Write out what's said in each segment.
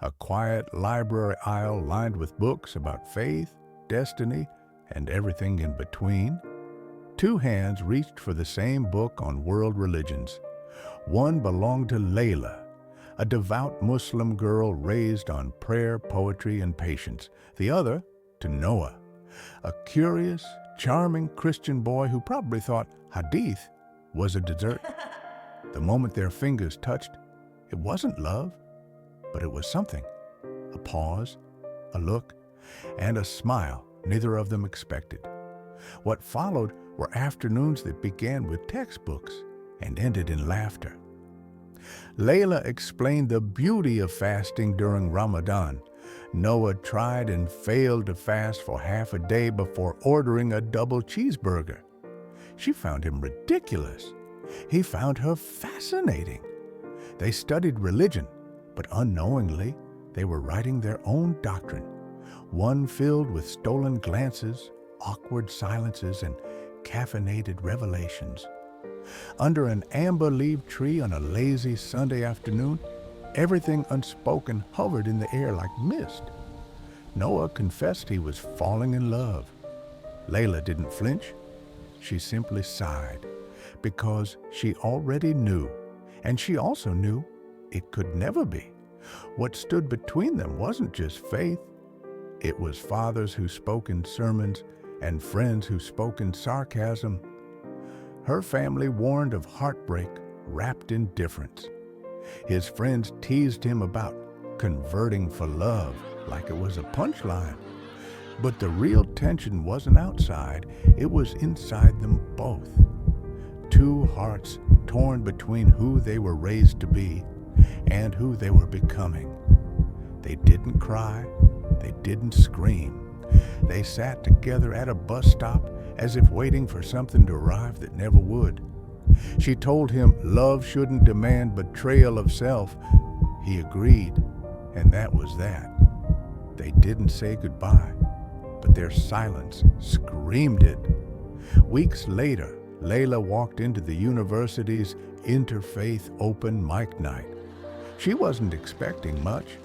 a quiet library aisle lined with books about faith, destiny, and everything in between. Two hands reached for the same book on world religions. One belonged to Layla, a devout Muslim girl raised on prayer, poetry, and patience. The other to Noah, a curious, charming Christian boy who probably thought hadith was a dessert. The moment their fingers touched, it wasn't love, but it was something. A pause, a look, and a smile neither of them expected. What followed were afternoons that began with textbooks and ended in laughter. Layla explained the beauty of fasting during Ramadan. Noah tried and failed to fast for half a day before ordering a double cheeseburger. She found him ridiculous. He found her fascinating. They studied religion, but unknowingly, they were writing their own doctrine, one filled with stolen glances, awkward silences, and caffeinated revelations. Under an amber-leaved tree on a lazy Sunday afternoon, everything unspoken hovered in the air like mist. Noah confessed he was falling in love. Layla didn't flinch. She simply sighed, because she already knew, and she also knew it could never be. What stood between them wasn't just faith. It was fathers who spoke in sermons and friends who spoke in sarcasm. Her family warned of heartbreak wrapped in difference. His friends teased him about converting for love like it was a punchline. But the real tension wasn't outside, it was inside them both. Two hearts torn between who they were raised to be and who they were becoming. They didn't cry, they didn't scream. They sat together at a bus stop as if waiting for something to arrive that never would. She told him love shouldn't demand betrayal of self. He agreed, and that was that. They didn't say goodbye, but their silence screamed it. Weeks later, Layla walked into the university's Interfaith open mic night. She wasn't expecting much,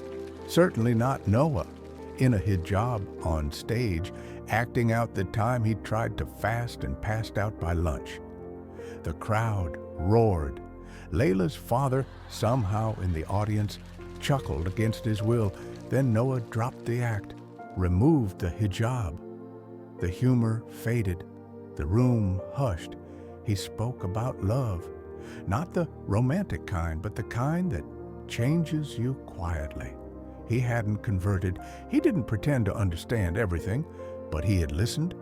certainly not Noah, in a hijab on stage, acting out the time he tried to fast and passed out by lunch. The crowd roared. Layla's father, somehow in the audience, chuckled against his will. Then Noah dropped the act, removed the hijab. The humor faded. The room hushed. He spoke about love, not the romantic kind, but the kind that changes you quietly. He hadn't converted. He didn't pretend to understand everything, but he had listened.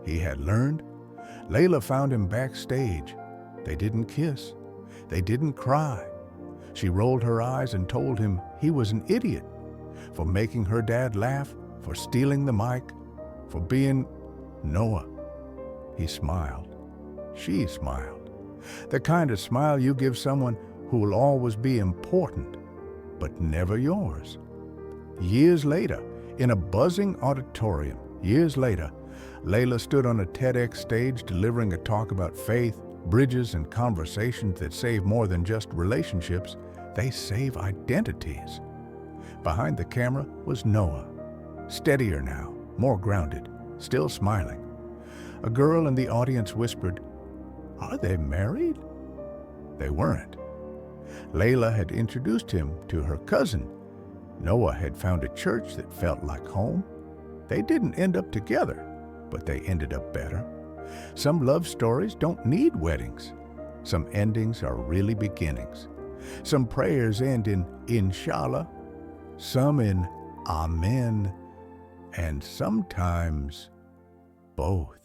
He had learned. Layla found him backstage. They didn't kiss. They didn't cry. She rolled her eyes and told him he was an idiot for making her dad laugh, for stealing the mic, for being Noah. He smiled. She smiled. The kind of smile you give someone who will always be important, but never yours. Years later, in a buzzing auditorium, Layla stood on a TEDx stage delivering a talk about faith, bridges, and conversations that save more than just relationships. They save identities. Behind the camera was Noah, steadier now, more grounded, still smiling. A girl in the audience whispered, "Are they married?" They weren't. Layla had introduced him to her cousin. Noah had found a church that felt like home. They didn't end up together, but they ended up better. Some love stories don't need weddings. Some endings are really beginnings. Some prayers end in inshallah, some in amen, and sometimes both.